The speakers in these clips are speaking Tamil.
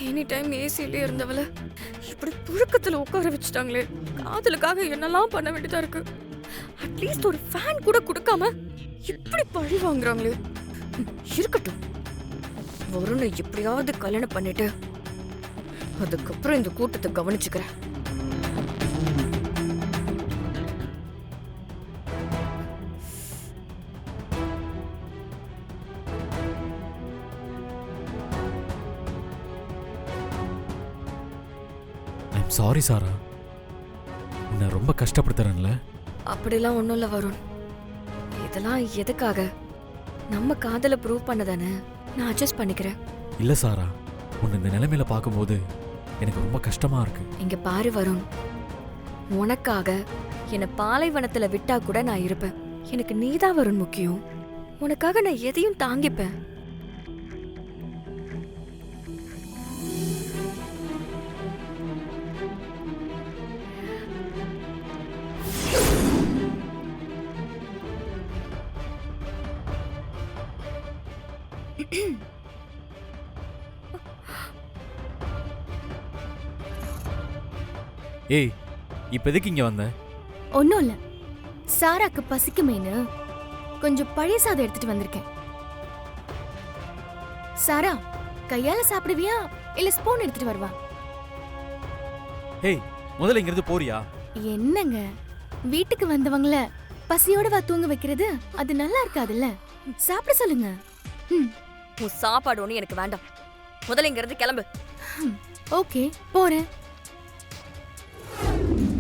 எனி டைம் ஏசிலே இருந்தவள இப்படி புழுக்கத்துல உட்கார வச்சுட்டாங்களே. காதலுக்காக என்னெல்லாம் பண்ண வேண்டியதா இருக்கு. அட்லீஸ்ட் ஒரு ஃபேன் கூட கொடுக்காம இப்படி பழி வாங்குறாங்களே. இருக்கட்டும், வருணை எப்படியாவது கல்யாணம் பண்ணிட்டு அதுக்கப்புறம் இந்த கூட்டத்தை கவனிச்சுக்கிறேன். சாரி சாரா, உன்னை ரொம்ப கஷ்டப்படுத்துறேன்ல. அப்படிலாம் ஒன்றும் இல்லை வருண். இதெல்லாம் எதுக்காக? நம்ம காதலை ப்ரூவ் பண்ணதானே. நான் அட்ஜஸ்ட் பண்ணிக்கிறேன். இல்லை சாரா, உன்னை இந்த நிலைமையில பார்க்கும்போது எனக்கு ரொம்ப கஷ்டமா இருக்கு. இங்க பாரு வருண், உனக்காக என்னை பாலைவனத்துல விட்டா கூட நான் இருப்பேன். எனக்கு நீதான் வருண் முக்கியம். உனக்காக நான் எதையும் தாங்கிப்பேன். ஏய், இப்ப எதுக்கு இங்க வந்த? ஒன்னும் இல்ல, சாராக்கு பசிக்குமேனு கொஞ்சம் பழைய சாதம் எடுத்துட்டு வந்திருக்கேன். சாரா, கையால சாப்பிடுவியா இல்ல ஸ்பூன் எடுத்துட்டு வருவா? ஏய், முதல்ல இங்க இருந்து போறியா? என்னங்க, வீட்டுக்கு வந்தவங்கள பசியோட வா தூங்க வைக்கிறது அது நல்லா இருக்காதுல்ல. சாப்பிட சொல்லுங்க. உன் சாப்பாடு ஒண்ணு எனக்கு வேண்டாம். முதல்ல இங்க இருந்து கிளம்பு. ஓகே, போறேன்.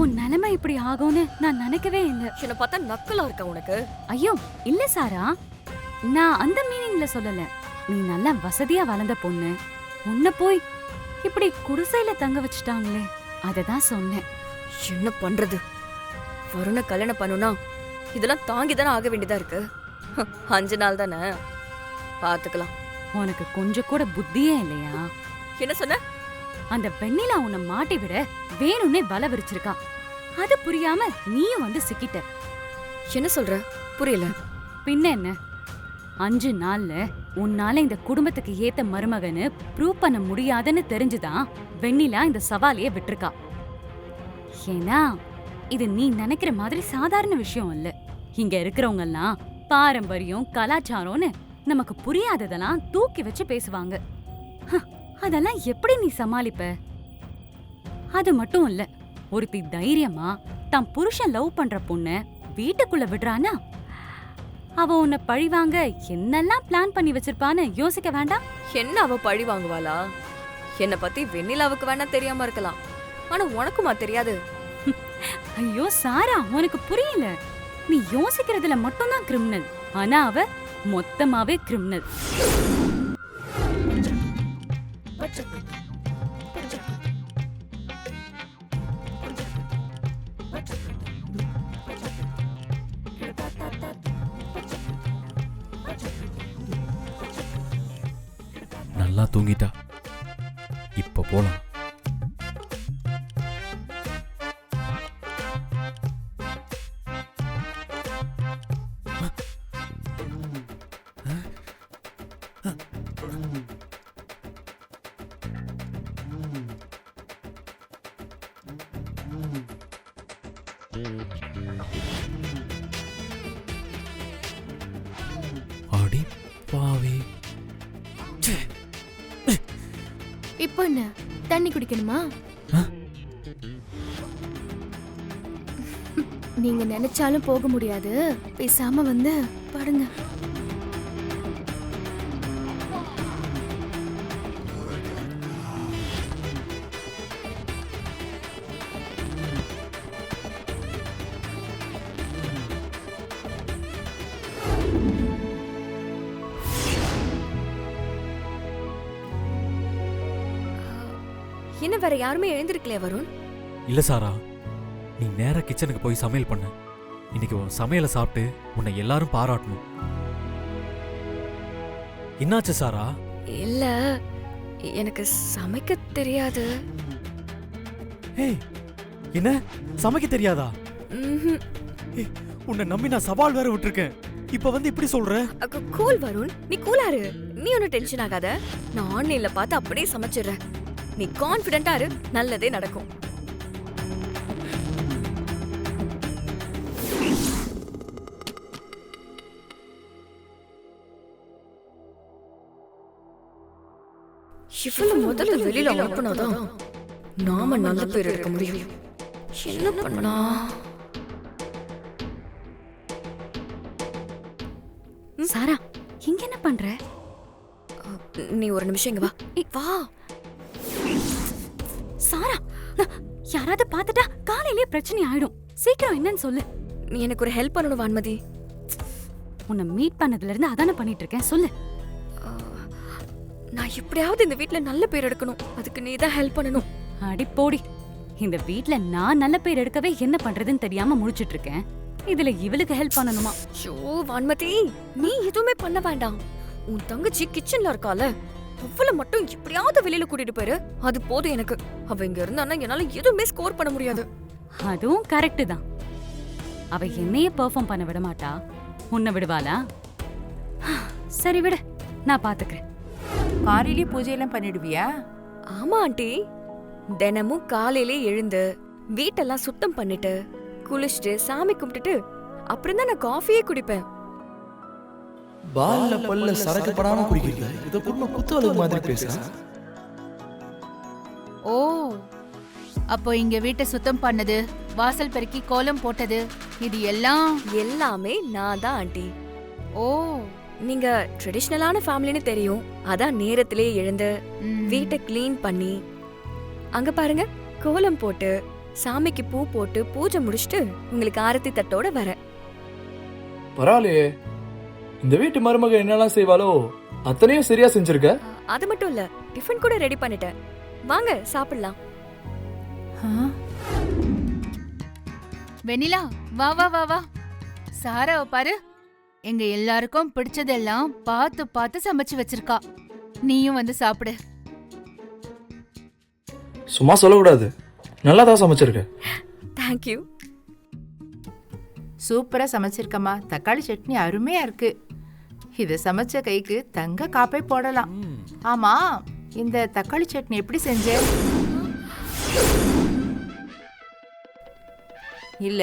உன் நிலைமை இப்படி ஆகும்னு நான் நினைக்கவே இல்லை. என்ன பார்த்தா நக்கலா இருக்கா உனக்கு? ஐயோ இல்ல சாரா, நான் அந்த மீனிங்ல சொல்லல. நீ நல்லா வசதியா வளர்ந்த பொண்ணு, உன்னை போய் இப்படி குடிசையில தங்க வச்சுட்டாங்களே, அததான் சொன்னேன். என்ன பண்றது? வருண கல்யாணம் பண்ணுனா இதெல்லாம் தாங்கிதானே ஆக வேண்டியதா இருக்கு. 5 நாள் தானே, பாத்துக்கலாம். உனக்கு கொஞ்சம் கூட புத்தியே இல்லையா? என்ன சொன்ன? அந்த வெண்ணிலா உன்னை மாட்டி விட வேணும்னே வலை விரிச்சிருக்கா. அது புரியாம நீயும் வந்து சிக்கிட்ட. என்ன சொல்ற? புரியல. பின்ன என்ன, 5 நாள்ல உன்னால இந்த குடும்பத்துக்கு ஏத்த மருமகன்னு ப்ரூவ் பண்ண முடியாதுன்னு தெரிஞ்சுதான் வெண்ணிலா இந்த சவாலையே விட்டுருக்கா. ஏன்னா இது நீ நினைக்கிற மாதிரி சாதாரண விஷயம் இல்ல. இங்க இருக்கிறவங்க எல்லாம் பாரம்பரியம் கலாச்சாரம்னு நமக்கு புரியாததெல்லாம் தூக்கி வச்சு பேசுவாங்க. அதெல்லாம் எப்படி நீ சமாளிப்ப? அது மட்டும் இல்ல, ஒருத்தி தைரியமா தான் புருஷன் லவ் பண்ற பொண்ண வீட்டுக்குள்ள விடுறானா, அவ உன்னை பழிவாங்க என்னெல்லாம் பிளான் பண்ணி வச்சிருப்பான்னு யோசிக்க வேண்டாம்? என்ன அவ பழி வாங்குவாளா? என்ன பத்தி வெண்ணிலாவுக்கு வேணா தெரியாம இருக்கலாம், ஆனா உனக்குமா தெரியாது? ஐயோ சாரா, உனக்கு புரியல. நீ யோசிக்கிறதுல மட்டும்தான் கிரிமினல், ஆனா அவ மொத்தமாவே கிரிமினல். நல்லா தூங்கிட்டா. இப்ப போலாம். அடி பாவி. இப்போ என்ன, தண்ணி குடிக்கணுமா? நீங்க நினைச்சாலும் போக முடியாது, பேசாம வந்து படுங்க. என்ன வேற யாருமே எழுந்திருக்கலையா வருண்? இல்ல சாரா, நீ நேரா கிச்சனுக்கு போய் சமையல் பண்ண. இன்னைக்கு உன் சமையலை சாப்பிட்டு உன்னை எல்லாரும் பாராட்டணும். என்னாச்சு சாரா? இல்ல, எனக்கு சமைக்க தெரியாது. ஏய், என்ன சமைக்க தெரியாதா? ஏய், உன்னை நம்பி நான் சவால் வேற விட்டுருக்கேன். இப்ப வந்து இப்படி சொல்ற? கூல் வருண், நீ கூலாரு. நீ ஒன்னும் டென்ஷன் ஆகாத. நான் ஆன்லைன்ல பார்த்து அப்படியே சமைச்சிடுறேன். நீ கான்ஃபிடென்ட்டா இரு, நல்லதே நடக்கும். இவ்வளவு முதல்ல வெளியில அனுப்பினாதான் நாம நல்ல பேர் எடுக்க முடியும். என்ன பண்ணா? சாரா, இங்க என்ன பண்ற? நீ ஒரு நிமிஷம் இங்க வா. வா சாரா, யாராவது பார்த்துட்டா காலையிலேயே பிரச்சனை ஆயிடும். சீக்கிரம் என்னன்னு சொல்லு. நீ எனக்கு ஒரு ஹெல்ப் பண்ணணும் வான்மதி. உன்னை மீட் பண்ணதுல இருந்து அதானே பண்ணிட்டு இருக்கேன், சொல்லு. நான் எப்படியாவது இந்த வீட்ல நல்ல பேர் எடுக்கணும். அதுக்கு நீ தான் ஹெல்ப் பண்ணணும். அடி போடி. இந்த வீட்ல நான் நல்ல பேர் எடுக்கவே என்ன பண்றதுன்னு தெரியாம முழிச்சிட்டு இருக்கேன். இதுல இவளுக்கு ஹெல்ப் பண்ணணுமா? ஷோ வான்மதி, நீ எதுவுமே பண்ண வேண்டாம். உன் தங்கச்சி கிச்சன்ல இருக்கால, அவளை மட்டும் எப்படியாவது வெளியில கூட்டிட்டு போயிரு. அது போதும் எனக்கு. அவ இங்க இருந்தானா என்னால எதுவுமே ஸ்கோர் பண்ண முடியாது. அதுவும் கரெக்ட் தான். அவ என்னையே பெர்ஃபார்ம் பண்ண விட மாட்டா. உன்னை விடுவாளா? சரி விடு, நான் பாத்துக்கிறேன். காலையிலே பூஜையெல்லாம் பண்ணிடுவியா? ஆமா ஆண்டி, தினமும் காலையிலே எழுந்து வீட்டெல்லாம் சுத்தம் பண்ணிட்டு குளிச்சுட்டு சாமி கும்பிட்டுட்டு அப்புறம் தான் நான் காஃபியே குடிப்பேன். பால்ல பல்ல சரக்கு படாம குடிக்கிறீங்க. இத பொண்ணு குத்துவலு மாதிரி பேசுறா. ஓ, அப்போ இங்க வீட்டை சுத்தம் பண்ணது, வாசல் பெருக்கி கோலம் போட்டது, இது எல்லாமே நான் தான் ஆண்டி. ஓ, நீங்க ட்ரெடிஷனலான ஃபேமிலின்னு தெரியும். அதான் நேரத்திலே எழுந்து ம். வீட்டை க்ளீன் பண்ணி அங்க பாருங்க கோலம் போட்டு சாமிக்கு பூ போட்டு பூஜை முடிச்சிட்டு உங்களுக்கு ஆரத்தி தட்டோட வரேன். பரவாயில்லையே, இந்த வீட்டு மருமக என்னெல்லாம் செய்வாளோ அத்தனையும் சரியா செஞ்சிருக்க. அது மட்டும் இல்ல, டிஃபன் கூட ரெடி பண்ணிட்டேன். வாங்க சாப்பிடலாம். வெண்ணிலா, வா வா வா வா. சாராவை பாரு, எங்க எல்லாருக்கும் பிடிச்சதெல்லாம் பார்த்து பார்த்து சமைச்சு வச்சிருக்கா. நீயும் வந்து சாப்பிடு. சும்மா சொல்லக்கூடாது, நல்லா தான் சமைச்சிருக்க. தேங்க்யூ. சூப்பரா சமைச்சிருக்கம்மா. தக்காளி சட்னி அருமையா இருக்கு. இத சமைச்ச கைக்கு தங்க காப்பை போடலாம். ஆமா, இந்த தக்காளி சட்னி எப்படி செஞ்ச? இல்ல,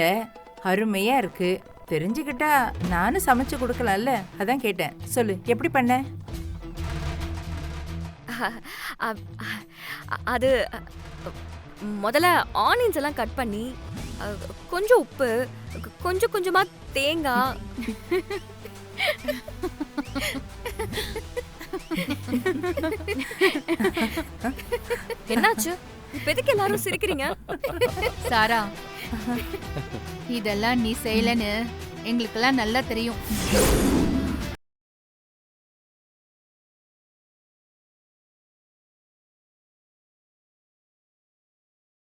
அருமையா இருக்கு. தெரிஞ்சுக்கிட்டா நானும் சமைச்சு கொடுக்கலாம்ல, அதான் கேட்டேன். சொல்லு, எப்படி பண்ண? அது முதல்ல ஆனியன்ஸ் எல்லாம் கட் பண்ணி கொஞ்சம் உப்பு, கொஞ்சம் கொஞ்சமா தேங்காய். என்னாச்சு? இப்ப எதுக்கு எல்லாரும் சிரிக்கிறீங்க? சாரா, இதெல்லாம் நீ செய்யலன்னு எங்களுக்கெல்லாம் நல்லா தெரியும்.